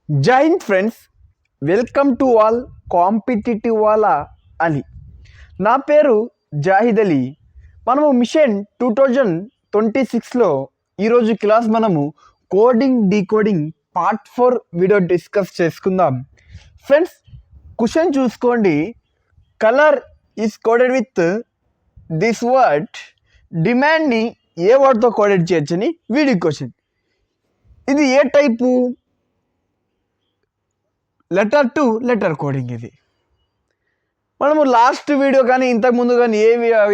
జై Hind friends, welcome to all competitive వాళ్ళ అలీ. నా పేరు జాహిద్ అలీ. మనము మిషన్ 2026లో ఈరోజు క్లాస్ మనము coding decoding part 4 video discuss చేసుకుందాం. ఫ్రెండ్స్, క్వశ్చన్ చూసుకోండి. Colour is coded with this word. డిమాండ్ని ఏ వర్డ్తో కోడెడ్ చేయొచ్చని వీడియో క్వశ్చన్. ఇది ఏ type? Letter to letter coding. ఇది మనము లాస్ట్ వీడియో కానీ ఇంతకుముందు కానీ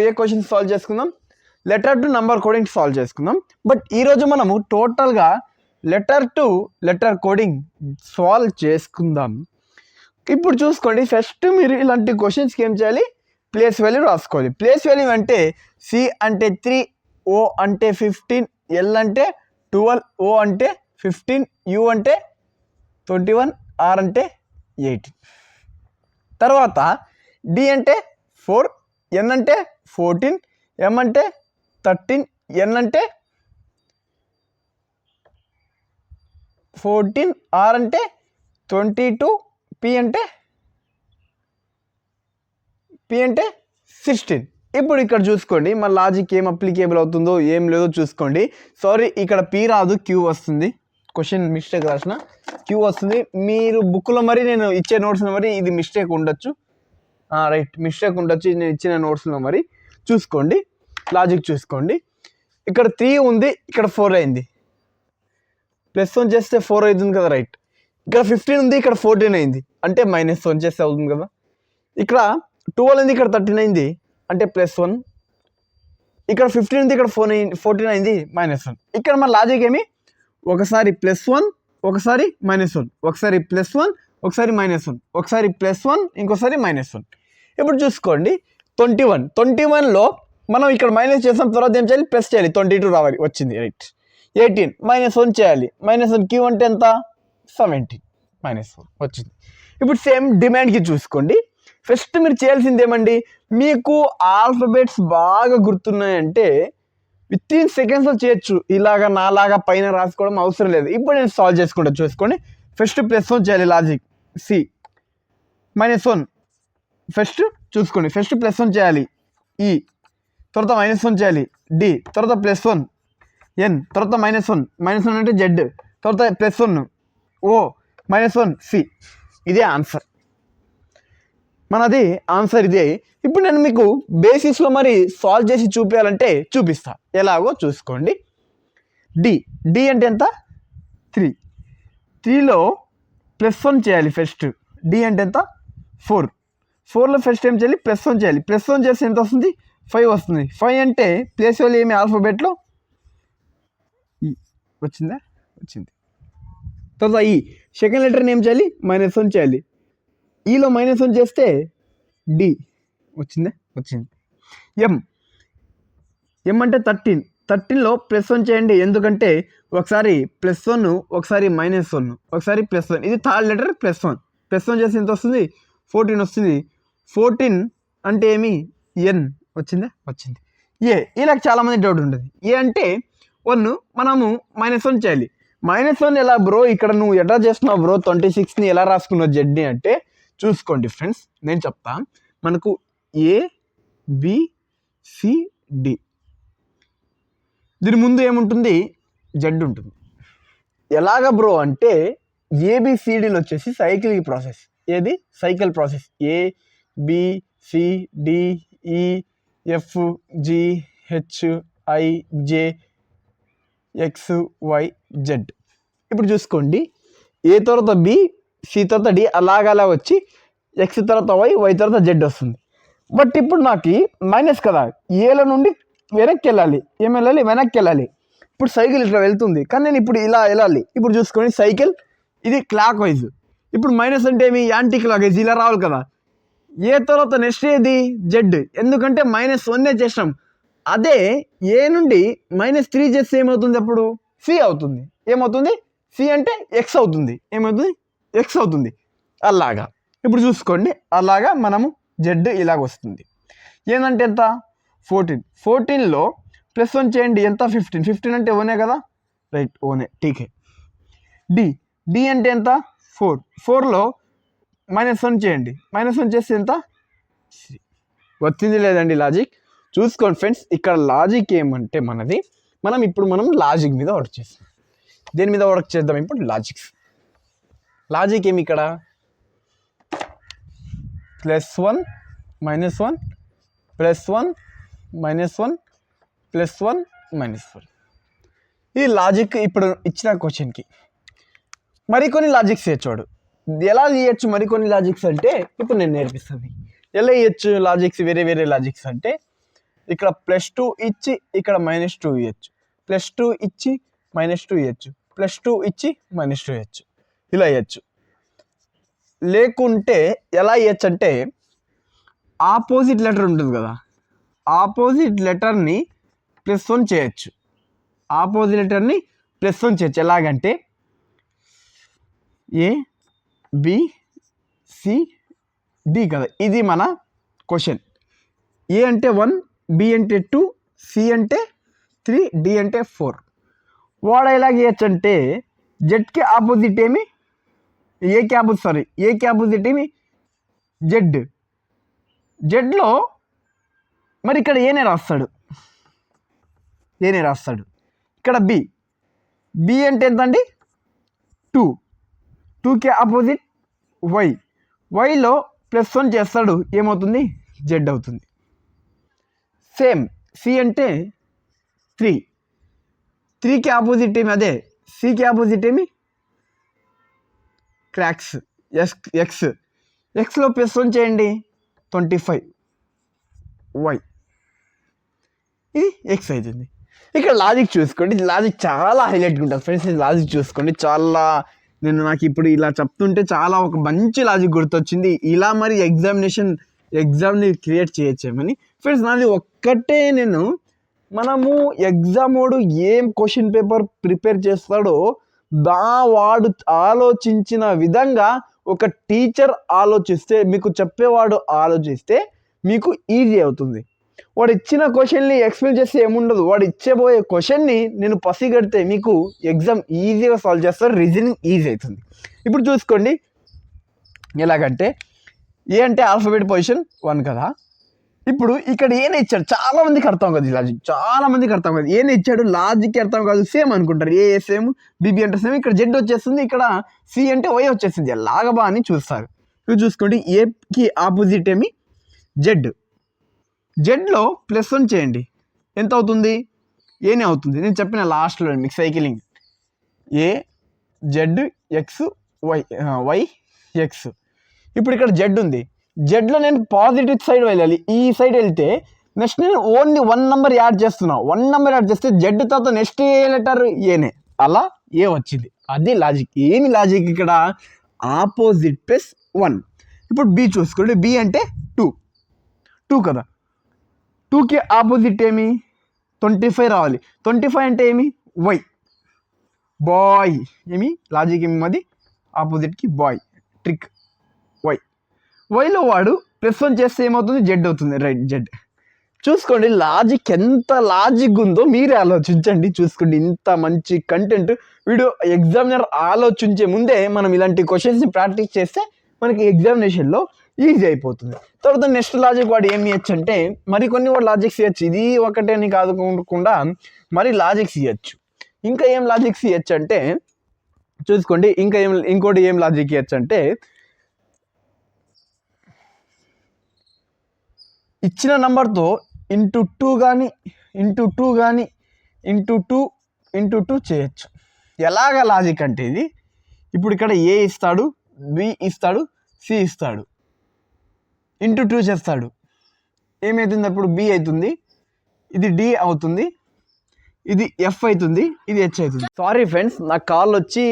ఏ క్వశ్చన్ సాల్వ్ చేసుకుందాం, letter to number coding solve చేసుకుందాం. బట్ ఈరోజు మనము టోటల్గా letter to letter coding solve చేసుకుందాం. ఇప్పుడు చూసుకోండి, ఫస్ట్ మీరు ఇలాంటి క్వశ్చన్స్కి ఏం చేయాలి? ప్లేస్ వాల్యూ రాసుకోవాలి. ప్లేస్ వాల్యూ అంటే సి అంటే 3, ఓ అంటే 15, ఎల్ అంటే 12, ఓ అంటే 15, యూ అంటే 21, ఆర్ అంటే 18. తర్వాత డి అంటే 4, ఎన్ అంటే 14, ఎం అంటే 13, ఎన్ అంటే 14, ఆర్ అంటే 22, పి అంటే 16. ఇప్పుడు ఇక్కడ చూసుకోండి, మన లాజిక్ ఏం అప్లికేబుల్ అవుతుందో ఏం లేదో చూసుకోండి. సారీ, ఇక్కడ పి రాదు, క్యూ వస్తుంది. క్వశ్చన్ మిస్టేక్ రాసిన క్యూ వస్తుంది. మీరు బుక్లో మరి నేను ఇచ్చే నోట్స్లో మరి ఇది మిస్టేక్ ఉండొచ్చు. రైట్, మిస్టేక్ ఉండొచ్చు నేను ఇచ్చిన నోట్స్లో. మరి చూసుకోండి, లాజిక్ చూసుకోండి. ఇక్కడ 3 ఉంది, ఇక్కడ 4 అయింది. +1 చేస్తే 4 అవుతుంది కదా, రైట్. ఇక్కడ 15 ఉంది, ఇక్కడ 14 అయింది, అంటే -1 చేస్తే అవుతుంది కదా. ఇక్కడ 12 ఉంది, ఇక్కడ 13 అయింది, అంటే +1. ఇక్కడ 15 ఉంది, ఇక్కడ 14 అయింది, -1. ఇక్కడ మన లాజిక్ ఏమి? ఒకసారి +1, ఒకసారి -1, ఒకసారి +1, ఒకసారి -1, ఒకసారి +1, ఇంకోసారి -1. ఇప్పుడు చూసుకోండి, 21లో మనం ఇక్కడ మైనస్ చేసాం, తర్వాత ఏం చేయాలి? ప్లస్ చేయాలి, 22 రావాలి, వచ్చింది, రైట్. 18 -1 చేయాలి, -1 క్యూ అంటే ఎంత? 17, -4 వచ్చింది. ఇప్పుడు సేమ్ డిమాండ్కి చూసుకోండి. ఫస్ట్ మీరు చేయాల్సింది ఏమండి? మీకు ఆల్ఫబెట్స్ బాగా గుర్తున్నాయంటే విత్ ఇన్ సెకండ్స్లో చేయొచ్చు. ఇలాగా నాలాగా పైన రాసుకోవడం అవసరం లేదు. ఇప్పుడు నేను సాల్వ్ చేసుకుంటా, చూసుకోండి. ఫస్ట్ +1 చేయాలి, లాజిక్ సి. -1 ఫస్ట్ చూసుకోండి, ఫస్ట్ +1 చేయాలి, ఈ. తర్వాత -1 చేయాలి, డి. తర్వాత +1 ఎన్. తర్వాత -1 అంటే జెడ్. తర్వాత +1 ఓ, -1 సి. ఇదే ఆన్సర్, మనది ఆన్సర్ ఇదే. ఇప్పుడు నేను మీకు బేసిక్స్లో మరి సాల్వ్ చేసి చూపించాలంటే చూపిస్తా, ఎలాగో చూసుకోండి. డి అంటే ఎంత? 3. 3లో +1 చేయాలి ఫస్ట్. డి అంటే ఎంత? 4. 4లో ఫస్ట్ ఏం చేయాలి? +1 చేయాలి. +1 చేస్తే ఎంత వస్తుంది? 5 వస్తుంది. 5 అంటే ప్లేస్ వాల్యూ ఏమి ఆల్ఫాబెట్లో? వచ్చిందా? వచ్చింది. తర్వాత ఈ సెకండ్ లెటర్ని ఏం చేయాలి? -1 చేయాలి. ఈలో -1 చేస్తే డి వచ్చిందా? వచ్చింది. ఎం అంటే 13. 13లో +1 చేయండి, ఎందుకంటే ఒకసారి +1, ఒకసారి -1, ఒకసారి +1. ఇది థర్డ్ లెటర్ +1. +1 చేస్తే ఎంత వస్తుంది? 14 వస్తుంది. 14 అంటే ఏమి? ఎన్. వచ్చిందా? వచ్చింది. ఏ. ఇలా చాలామంది డౌట్ ఉంటుంది. ఏ అంటే 1, మనము -1 చేయాలి. -1 ఎలా బ్రో? ఇక్కడ నువ్వు ఎట్లా చేస్తున్నావు బ్రో? 26ని ఎలా రాసుకున్నావు జెడ్ని అంటే చూసుకోండి ఫ్రెండ్స్, నేను చెప్తా. మనకు ఏ, బి, సి, డి. దీని ముందు ఏముంటుంది? జెడ్ ఉంటుంది. ఎలాగ బ్రో అంటే ఏబిసిడీలు వచ్చేసి సైకిల్ ప్రాసెస్. ఏది? Cycle process. A, B, C, D, E, F, G, H, I, J, X, Y, Z. ఇప్పుడు చూసుకోండి, ఏ తర్వాత బి, సి తర్వాత డి, అలాగలా వచ్చి ఎక్స్ తర్వాత వై, వై తర్వాత జెడ్ వస్తుంది. బట్ ఇప్పుడు నాకు మైనస్ కదా, ఏల నుండి వెనక్కి వెళ్ళాలి. ఏం వెళ్ళాలి? వెనక్కి వెళ్ళాలి. ఇప్పుడు సైకిల్ ఇట్లా వెళ్తుంది, కానీ నేను ఇప్పుడు ఇలా వెళ్ళాలి. ఇప్పుడు చూసుకోండి, సైకిల్ ఇది క్లాక్ వైజ్. ఇప్పుడు మైనస్ అంటే ఏమి? యాంటీ క్లాక్ వైజ్, ఇలా రావాలి కదా. ఏ తర్వాత నెక్స్ట్ ఏది? జెడ్. ఎందుకంటే -1 చేసినాం. అదే ఏ నుండి -3 చేస్తే ఏమవుతుంది? అప్పుడు సి అవుతుంది. ఏమవుతుంది? సి అంటే ఎక్స్ అవుతుంది. ఏమవుతుంది? ఎక్స్ అవుతుంది. అలాగా ఇప్పుడు చూసుకోండి, అలాగా మనము జెడ్ ఇలాగ వస్తుంది. ఏంటంటే ఎంత? 14. 14లో +1 చేయండి, ఎంత? 15. 15 అంటే ఓనే కదా, రైట్, ఓనే, టీకే. డి అంటే ఎంత? 4లో -1 చేయండి. -1 చేస్తే ఎంత? 3. వచ్చింది లేదండి లాజిక్? చూసుకోండి ఫ్రెండ్స్, ఇక్కడ లాజిక్ ఏమంటే మనం లాజిక్ మీద వర్క్ చేస్తాం. దేని మీద వర్క్ చేద్దాం ఇప్పుడు? లాజిక్ ఏమి ఇక్కడ? +1 -1 +1 -1 +1 -1. ఈ లాజిక్ ఇప్పుడు ఇచ్చిన క్వశ్చన్కి మరికొన్ని లాజిక్స్ ఇచ్చాడు. ఎలా చేయొచ్చు మరికొన్ని లాజిక్స్ అంటే ఇప్పుడు నేను నేర్పిస్తాను. ఎలా ఇవ్వచ్చు లాజిక్స్, వేరే లాజిక్స్ అంటే ఇక్కడ +2 ఇచ్చి ఇక్కడ -2 ఇవ్వచ్చు, +2 ఇచ్చి -2 ఇవ్వచ్చు, +2 ఇచ్చి -2 ఇవ్వచ్చు. ఇలా ఇవ్వచ్చు. లేకుంటే ఎలా ఇవ్వచ్చు అంటే ఆపోజిట్ లెటర్ ఉంటుంది కదా, ఆపోజిట్ లెటర్ని +1 చేయొచ్చు. ఆపోజిట్ లెటర్ని +1 చేయొచ్చు. ఎలాగంటే A B C D కదా, ఇది మన క్వశ్చన్. A అంటే 1, B అంటే 2, C అంటే 3, D అంటే 4. వాడు ఎలాగ చేయొచ్చు అంటే జెడ్కి ఆపోజిట్ ఏమి ఏకి ఆపోజిట్ ఏమి జెడ్లో మరి ఇక్కడ ఏనే రాస్తాడు. ఇక్కడ బి అంటే ఎంత అండి? 2కి ఆపోజిట్ వైలో +1 చేస్తాడు, ఏమవుతుంది? జెడ్ అవుతుంది. సేమ్ సి అంటే 3కి ఆపోజిట్ ఏమి? అదే సికి ఆపోజిట్ ఏమి? క్రాక్స్. ఎక్స్లో +1 చేయండి, 25 వై, ఇది ఎక్స్ అవుతుంది. ఇక్కడ లాజిక్ చూసుకోండి, లాజిక్ చాలా హైలైట్గా ఉంటుంది ఫ్రెండ్స్. లాజిక్ చూసుకోండి, నాకు ఇప్పుడు ఇలా చెప్తుంటే చాలా ఒక మంచి లాజిక్ గుర్తొచ్చింది. ఇలా మరి ఎగ్జామ్ని క్రియేట్ చేయొచ్చేమని ఫ్రెండ్స్. నాది ఒక్కటే, మనము ఎగ్జామ్ వాడు ఏం క్వశ్చన్ పేపర్ ప్రిపేర్ చేస్తాడో వాడు ఆలోచించిన విధంగా ఒక టీచర్ ఆలోచిస్తే, మీకు చెప్పేవాడు ఆలోచిస్తే మీకు ఈజీ అవుతుంది. వాడు ఇచ్చిన క్వశ్చన్ని ఎక్స్ప్లెయిన్ చేస్తే ఏముండదు, వాడు ఇచ్చేబోయే క్వశ్చన్ని నేను పసిగడితే మీకు ఎగ్జామ్ ఈజీగా సాల్వ్ చేస్తారు, రీజనింగ్ ఈజీ అవుతుంది. ఇప్పుడు చూసుకోండి ఎలాగంటే ఏ అంటే ఆల్ఫాబెట్ పొజిషన్ 1 కదా. ఇప్పుడు ఇక్కడ ఏనే ఇచ్చాడు, చాలా మందికి అర్థం కాదు ఈ లాజిక్, ఏనే ఇచ్చాడు లాజిక్ అర్థం కాదు, సేమ్ అనుకుంటారు. ఏ సేమ్, బీబీ అంటే సేమ్, ఇక్కడ జెడ్ వచ్చేస్తుంది, ఇక్కడ సి అంటే వై వచ్చేస్తుంది. ఎలాగబా అని చూస్తారు. ఇప్పుడు చూసుకోండి, ఏకి ఆపోజిట్ ఏమి? జెడ్లో +1 చేయండి, ఎంత అవుతుంది? ఏనే అవుతుంది. నేను చెప్పిన లాస్ట్లో మీకు cycling A Z X Y X. ఇప్పుడు ఇక్కడ జెడ్ ఉంది, జెడ్లో నేను పాజిటివ్ సైడ్ వెళ్ళాలి. ఈ సైడ్ వెళ్తే నెక్స్ట్ నేను ఓన్లీ 1 నెంబర్ యాడ్ చేస్తున్నా. 1 నెంబర్ యాడ్ చేస్తే జెడ్ తర్వాత నెక్స్ట్ ఏ లెటర్ ఏనే, అలా ఏ వచ్చింది. అది లాజిక్. ఏమి లాజిక్ ఇక్కడ? ఆపోజిట్ +1. ఇప్పుడు బి చూసుకోండి, బి అంటే 2 కదా. 2కి ఆపోజిట్ ఏమి? 25 రావాలి. 25 అంటే ఏమి? Why, bye. ఏమి లాజిక్ ఏమి? అది ఆపోజిట్కి బాయ్, ట్రిక్ వైలో వాడు +1 చేస్తే ఏమవుతుంది? జెడ్ అవుతుంది. Right, Z. చూసుకోండి లాజిక్ ఎంత లాజిక్ ఉందో మీరే ఆలోచించండి. చూసుకోండి, ఇంత మంచి కంటెంట్ వీడియో ఎగ్జామినర్ ఆలోచించే ముందే మనం ఇలాంటి క్వశ్చన్స్ని ప్రాక్టీస్ చేస్తే మనకి ఎగ్జామినేషన్లో ఈజీ అయిపోతుంది. తర్వాత నెక్స్ట్ లాజిక్ వాడు ఏమి ఇవ్వచ్చు అంటే మరికొన్ని వాడు లాజిక్స్ ఇవ్వచ్చు. ఇది ఒకటే అని కాకుండా మరి లాజిక్స్ ఇవ్వచ్చు. ఇంకా ఏం లాజిక్స్ ఇవ్వచ్చు అంటే చూసుకోండి, ఇంకోటి ఏం లాజిక్ ఇవ్వచ్చు అంటే ఇచ్చిన నెంబర్తో ×2 కానీ ×2 చేయొచ్చు. ఎలాగ లాజిక్ అంటే ఇది? ఇప్పుడు ఇక్కడ ఏ ఇస్తాడు, బి ఇస్తాడు, సి ఇస్తాడు, ×2 చేస్తాడు, ఏమవుతుంది? అప్పుడు బి అవుతుంది, ఇది డి అవుతుంది, ఇది ఎఫ్ అవుతుంది, ఇది హెచ్ అవుతుంది. సారీ ఫ్రెండ్స్, నాకు కాల్ వచ్చి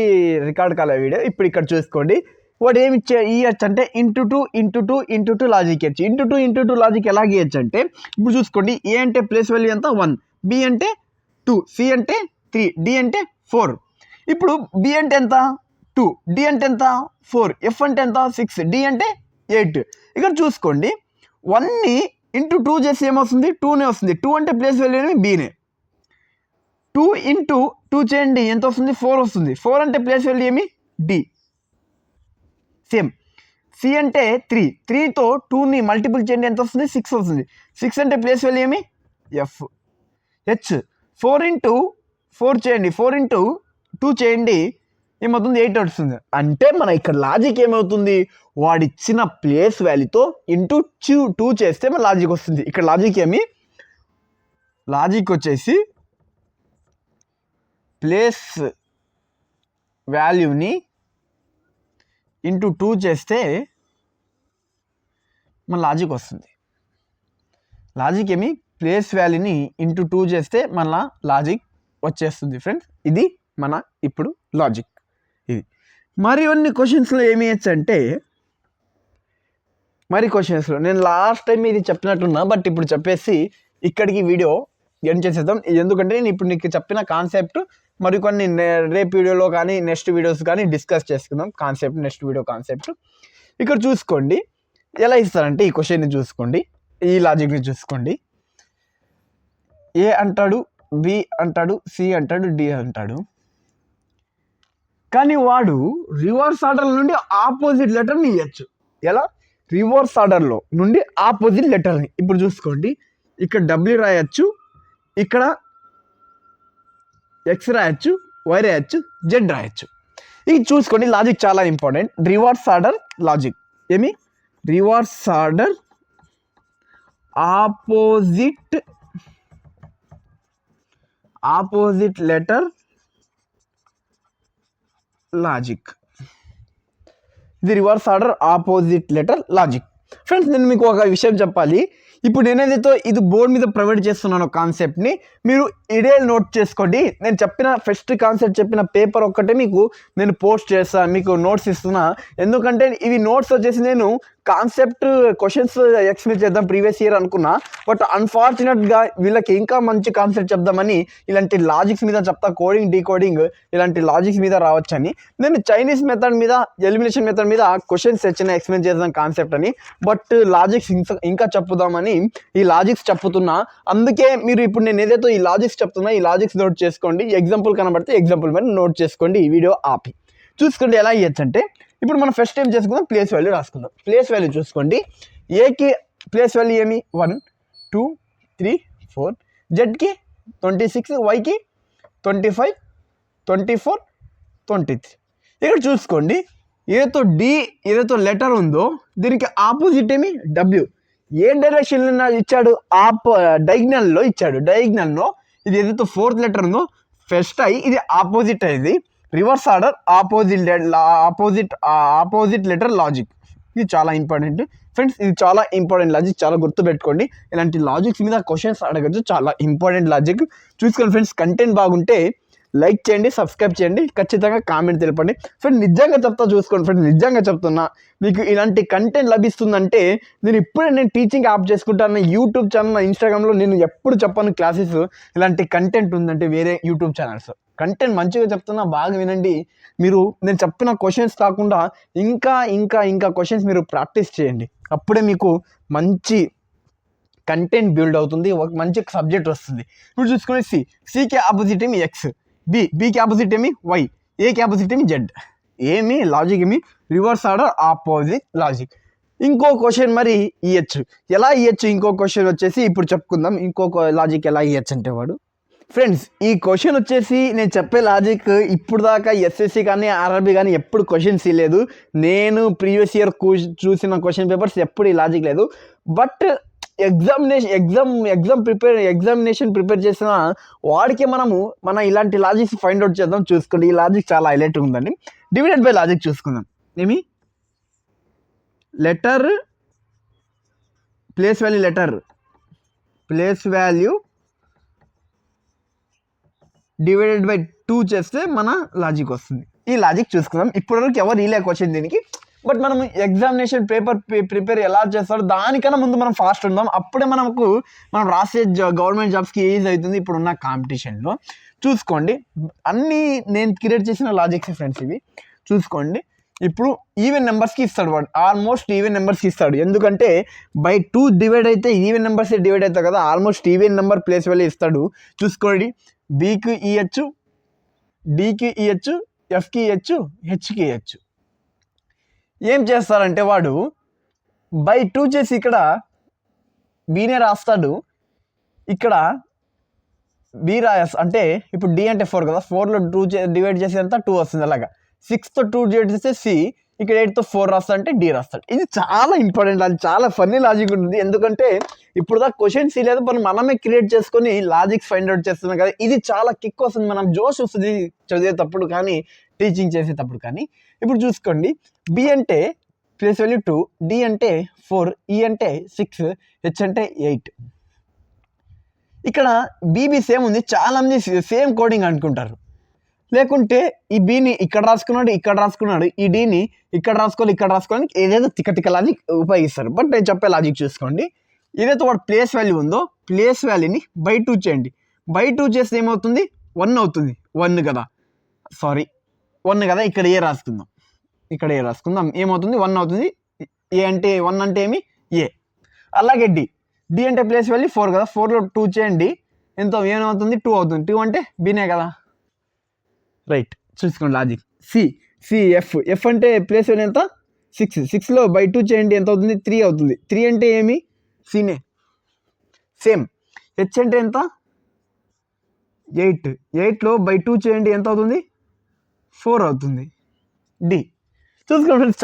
రికార్డ్ కాలే వీడియో. ఇప్పుడు ఇక్కడ చూసుకోండి, వాడు ఏమి ఇవ్వచ్చు అంటే ×2 లాజిక్ ఇవ్వచ్చు. ×2 లాజిక్ ఎలాగ ఇవ్వచ్చు అంటే ఇప్పుడు చూసుకోండి, ఏ అంటే ప్లేస్ వాల్యూ ఎంత? 1, బి అంటే 2, సి అంటే 3, డి అంటే 4. ఇప్పుడు బి అంటే ఎంత? 2, డి అంటే ఎంత? 4, ఎఫ్ అంటే ఎంత? 6, డి అంటే 8. ఇక్కడ చూసుకోండి, 1ని ×2 చేసి ఏమొస్తుంది? 2నే వస్తుంది. 2 అంటే ప్లేస్ వాల్యూ ఏమి? బీనే. 2 × 2 చేయండి, ఎంత వస్తుంది? 4 వస్తుంది. 4 అంటే ప్లేస్ వాల్యూ ఏమి? డి. సేమ్. సి అంటే 3, 3తో 2ని మల్టిపుల్ చేయండి, ఎంత వస్తుంది? 6 వస్తుంది. 6 అంటే ప్లేస్ వాల్యూ ఏమి? ఎఫ్. హెచ్ 4 ఇంటూ 4 చేయండి, 4 ఇంటూ 2 చేయండి, ఏమవుతుంది? 8 వస్తుంది. అంటే మన ఇక్కడ లాజిక్ ఏమవుతుంది? వాడిచ్చిన ప్లేస్ వాల్యూతో ఇంటూ 2 చేస్తే మన లాజిక్ వస్తుంది. ఇక్కడ లాజిక్ ఏమి? లాజిక్ వచ్చేసి ప్లేస్ వాల్యూని ఇంటూ 2 చేస్తే మన లాజిక్ వస్తుంది. లాజిక్ ఏమి? ప్లేస్ వాల్యూని ఇంటూ 2 చేస్తే మన లాజిక్ వచ్చేస్తుంది ఫ్రెండ్స్. ఇది మన ఇప్పుడు లాజిక్. ఇది మరి కొన్ని క్వశ్చన్స్లో ఏమి చేయొచ్చు అంటే, మరి క్వశ్చన్స్లో నేను లాస్ట్ టైం ఇది చెప్పినట్టున్నా, బట్ ఇప్పుడు చెప్పేసి ఇక్కడికి వీడియో ఎండ్ చేసేద్దాం. ఎందుకంటే నేను ఇప్పుడు నీకు చెప్పిన కాన్సెప్ట్ మరికొన్ని రేపు వీడియోలో కానీ నెక్స్ట్ వీడియోస్ కానీ డిస్కస్ చేసుకుందాం. Concept next video concept. ఇక్కడ చూసుకోండి ఎలా ఇస్తారంటే, ఈ క్వశ్చన్ని చూసుకోండి, ఈ లాజిక్ని చూసుకోండి. ఏ అంటాడు, బి అంటాడు, సి అంటాడు, డి అంటాడు. కానీ వాడు రివర్స్ ఆర్డర్ నుండి ఆపోజిట్ లెటర్ని ఇవ్వచ్చు. ఎలా? రివర్స్ ఆర్డర్లో నుండి ఆపోజిట్ లెటర్ని. ఇప్పుడు చూసుకోండి, ఇక్కడ డబ్ల్యూ రాయొచ్చు, ఇక్కడ ఎక్స్ రాయొచ్చు, వై రాయొచ్చు, జెడ్ రాయొచ్చు. ఇది చూసుకోండి, లాజిక్ చాలా ఇంపార్టెంట్. రివర్స్ ఆర్డర్ లాజిక్ ఏమి? Reverse order opposite letter logic. ఇది reverse order opposite letter logic. Friends, నేను మీకు ఒక విషయం చెప్పాలి. ఇప్పుడు నేనేదైతే ఇది బోర్డు మీద ప్రొవైడ్ చేస్తున్నాను కాన్సెప్ట్ని, మీరు ఇదే నోట్ చేసుకోండి. నేను చెప్పిన ఫస్ట్ కాన్సెప్ట్ చెప్పిన పేపర్ ఒక్కటే మీకు నేను పోస్ట్ చేస్తాను, మీకు నోట్స్ ఇస్తున్నా. ఎందుకంటే ఇవి నోట్స్ వచ్చేసి నేను కాన్సెప్ట్ క్వశ్చన్స్ ఎక్స్ప్లెయిన్ చేద్దాం ప్రీవియస్ ఇయర్ అనుకున్నా, బట్ అన్ఫార్చునేట్గా వీళ్ళకి ఇంకా మంచి కాన్సెప్ట్ చెప్దామని ఇలాంటి లాజిక్స్ మీద చెప్తా, కోడింగ్ డీకోడింగ్ ఇలాంటి లాజిక్స్ మీద రావచ్చని నేను చైనీస్ మెథడ్ మీద, ఎలిమినేషన్ మెథడ్ మీద క్వశ్చన్స్ తెచ్చిన ఎక్స్ప్లెయిన్ చేద్దాం కాన్సెప్ట్ అని. బట్ లాజిక్స్ ఇంకా చెప్పుదామని ఈ లాజిక్స్ చెప్తున్నా. అందుకే మీరు ఇప్పుడు నేను ఏదైతే ఈ లాజిక్స్ చెప్తున్నా, ఈ లాజిక్స్ నోట్ చేసుకోండి. ఎగ్జాంపుల్ కనబడితే ఎగ్జాంపుల్ మీద నోట్ చేసుకోండి. ఈ వీడియో ఆపి చూసుకోండి ఎలా ఇవ్వచ్చు అంటే, ఇప్పుడు మనం ఫస్ట్ టైం చేసుకుందాం, ప్లేస్ వాల్యూ రాసుకుందాం. ప్లేస్ వాల్యూ చూసుకోండి. ఏకి ప్లేస్ వాల్యూ ఏమి? 1 2 3 4, జెడ్కి 26, వైకి 25 24 23. ఇక్కడ చూసుకోండి, ఏదైతే డి ఏదైతే లెటర్ ఉందో దీనికి ఆపోజిట్ ఏమి? డబ్ల్యూ. ఏ డైరెక్షన్లో ఇచ్చాడు? డయాగ్నల్లో ఇచ్చాడు. డయాగ్నల్లో ఇది ఏదైతే 4th లెటర్ ఉందో ఫస్ట్ అయ్యి ఇది ఆపోజిట్ అయ్యింది. Reverse order opposite letter logic. ఇది చాలా ఇంపార్టెంట్ ఫ్రెండ్స్, ఇది చాలా ఇంపార్టెంట్ లాజిక్, చాలా గుర్తుపెట్టుకోండి. ఇలాంటి లాజిక్స్ మీద క్వశ్చన్స్ అడగచ్చు, చాలా ఇంపార్టెంట్ లాజిక్. చూసుకోండి ఫ్రెండ్స్, కంటెంట్ బాగుంటే లైక్ చేయండి, సబ్స్క్రైబ్ చేయండి, ఖచ్చితంగా కామెంట్ తెలపండి. ఫ్రెండ్స్ నిజంగా చెప్తా, చూసుకోండి ఫ్రెండ్స్, నిజంగా చెప్తున్నా, మీకు ఇలాంటి కంటెంట్ లభిస్తుందంటే నేను టీచింగ్ యాప్ చేసుకుంటాను. యూట్యూబ్ ఛానల్, ఇన్స్టాగ్రామ్లో నేను ఎప్పుడు చెప్పాను క్లాసెస్. ఇలాంటి కంటెంట్ ఉందంటే వేరే యూట్యూబ్ ఛానల్స్ కంటెంట్ మంచిగా చెప్తున్నా, బాగా వినండి. మీరు నేను చెప్పిన క్వశ్చన్స్ కాకుండా ఇంకా ఇంకా ఇంకా క్వశ్చన్స్ మీరు ప్రాక్టీస్ చేయండి. అప్పుడే మీకు మంచి కంటెంట్ బిల్డ్ అవుతుంది, ఒక మంచి సబ్జెక్ట్ వస్తుంది. ఇప్పుడు చూసుకునే సికి ఆపోజిట్ ఏమి? ఎక్స్. బికి ఆపోజిట్ ఏమి? వై. ఏకి ఆపోజిట్ ఏమి? జెడ్. ఏమి లాజిక్ ఏమి? Reverse order opposite logic. ఇంకో క్వశ్చన్ మరి ఇవ్వచ్చు. ఎలా ఇవ్వచ్చు? ఇంకో క్వశ్చన్ వచ్చేసి ఇప్పుడు చెప్పుకుందాం. ఇంకొక లాజిక్ ఎలా ఇవ్వచ్చు అంటే వాడు, ఫ్రెండ్స్ ఈ క్వశ్చన్ వచ్చేసి నేను చెప్పే లాజిక్ ఇప్పుడు దాకా ఎస్ఎస్సి కానీ ఆర్ఆర్బీ కానీ ఎప్పుడు క్వశ్చన్స్ ఇవ్వలేదు. నేను ప్రీవియస్ ఇయర్ చూసిన క్వశ్చన్ పేపర్స్ ఎప్పుడు ఈ లాజిక్ లేదు. బట్ ఎగ్జామినేషన్ ప్రిపేర్ చేసిన వాడికి మన ఇలాంటి లాజిక్స్ ఫైండ్ అవుట్ చేద్దాం. చూసుకోండి, ఈ లాజిక్ చాలా హైలైట్ ఉందండి. డివైడెడ్ బై లాజిక్ చూసుకుందాం. ఏమి? Letter place value divided by 2 చేస్తే మన లాజిక్ వస్తుంది. ఈ లాజిక్ చూసుకుందాం. ఇప్పటివరకు ఎవరు ఇలే క్వశ్చన్ దీనికి, బట్ మనం ఎగ్జామినేషన్ పేపర్ ప్రిపేర్ ఎలా చేస్తారో దానికన్నా ముందు మనం ఫాస్ట్ ఉందాం. అప్పుడే మనం రాసే గవర్నమెంట్ జాబ్స్కి ఈజీ అవుతుంది ఇప్పుడున్న కాంపిటీషన్లో. చూసుకోండి, అన్నీ నేను క్రియేట్ చేసిన లాజిక్స్ ఫ్రెండ్స్ ఇవి. చూసుకోండి, ఇప్పుడు ఈవెన్ నెంబర్స్కి ఇస్తాడు వాడు, ఆల్మోస్ట్ ఈవెన్ నెంబర్స్కి ఇస్తాడు. ఎందుకంటే బై 2 డివైడ్ అయితే ఈవెన్ నెంబర్స్ డివైడ్ అవుతాయి కదా, almost even number place value ఇస్తాడు. చూసుకోండి, బికి ఇవ్వచ్చు, డికి ఇవ్వచ్చు, ఎఫ్కి ఇవ్వచ్చు, హెచ్కి ఇవ్వచ్చు. ఏం చేస్తారంటే వాడు బై 2 చేసి ఇక్కడ బీనే రాస్తాడు, ఇక్కడ బి రాయస్ అంటే ఇప్పుడు డి అంటే 4 కదా, 4లో 2 డివైడ్ చేసి ఎంత 2 వస్తుంది. అలాగా 6తో 2 డివైడ్ చేస్తే సి, ఇక్కడ 8తో 4 రాస్తా అంటే డి రాస్తాడు. ఇది చాలా ఇంపార్టెంట్, అది చాలా ఫన్నీ లాజిక్ ఉంటుంది. ఎందుకంటే ఇప్పుడు దాకా క్వశ్చన్స్ లేదు, మనం మనమే క్రియేట్ చేసుకొని లాజిక్స్ ఫైండ్ అవుట్ చేస్తున్నాం కదా. ఇది చాలా కిక్ వస్తుంది, మనం జోష్ వస్తుంది చదివేటప్పుడు కానీ టీచింగ్ చేసేటప్పుడు కానీ. ఇప్పుడు చూసుకోండి, బి అంటే ప్లేస్ వాల్యూ 2, డి అంటే 4, ఈ అంటే 6, హెచ్ అంటే 8. ఇక్కడ బీబీ సేమ్ ఉంది, చాలా మంది సేమ్ కోడింగ్ అనుకుంటారు. లేకుంటే ఈ బీని ఇక్కడ రాసుకున్నాడు, ఇక్కడ రాసుకున్నాడు, ఈ డీని ఇక్కడ రాసుకోవాలి, ఇక్కడ రాసుకోవాలి, ఏదేదో తిక్క లాజిక్ ఉపయోగిస్తారు. బట్ నేను చెప్పే లాజిక్ చూసుకోండి, ఏదైతే వాడు ప్లేస్ వాల్యూ ఉందో ప్లేస్ వాల్యూని బై 2 చేయండి. బై 2 చేస్తే ఏమవుతుంది, 1 అవుతుంది. 1 కదా, సారీ 1 కదా, ఇక్కడ ఏ రాసుకుందాం, ఇక్కడ ఏ రాసుకుందాం, ఏమవుతుంది 1 అవుతుంది. ఏ అంటే 1 అంటే ఏమి ఏ. అలాగే డి అంటే ప్లేస్ వాల్యూ 4 కదా, 4లో 2 చేయండి, ఎంత ఏమవుతుంది 2 అవుతుంది. 2 అంటే బీనే కదా, రైట్. చూసుకోండి లాజిక్. ఎఫ్ అంటే ప్లేస్ వాల్యూ ఎంత 6, 6లో బై 2 చేయండి, ఎంత అవుతుంది 3 అవుతుంది. 3 అంటే ఏమి సీనే. సేమ్ హెచ్ అంటే ఎంత 8, 8లో బై 2 చేయండి, ఎంత అవుతుంది 4 అవుతుంది. డి చూసుకోండి,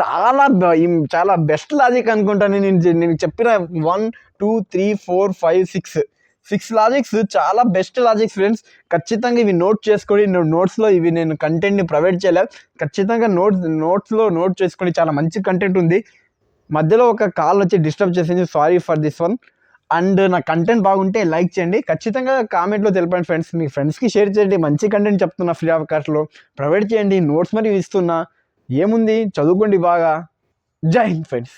చాలా బెస్ట్ లాజిక్ అనుకుంటాను నేను చెప్పిన 1 2 3 4 5 6 లాజిక్స్ చాలా బెస్ట్ లాజిక్స్ ఫ్రెండ్స్. ఖచ్చితంగా ఇవి నోట్ చేసుకోండి. నోట్స్లో ఇవి నేను కంటెంట్ని ప్రొవైడ్ చేయలేదు, ఖచ్చితంగా నోట్స్లో నోట్ చేసుకోండి. చాలా మంచి కంటెంట్ ఉంది. మధ్యలో ఒక కాల్ వచ్చి డిస్టర్బ్ చేసింది, sorry for this one. And నా కంటెంట్ బాగుంటే లైక్ చేయండి, ఖచ్చితంగా కామెంట్లో తెలపండి ఫ్రెండ్స్. మీ ఫ్రెండ్స్కి షేర్ చేయండి. మంచి కంటెంట్ చెప్తున్నా, ఫ్రీ ఆఫ్ కాస్ట్లో ప్రొవైడ్ చేయండి. నోట్స్ మరి ఇస్తున్నా, ఏముంది చదువుకోండి బాగా. జై హింద్ ఫ్రెండ్స్.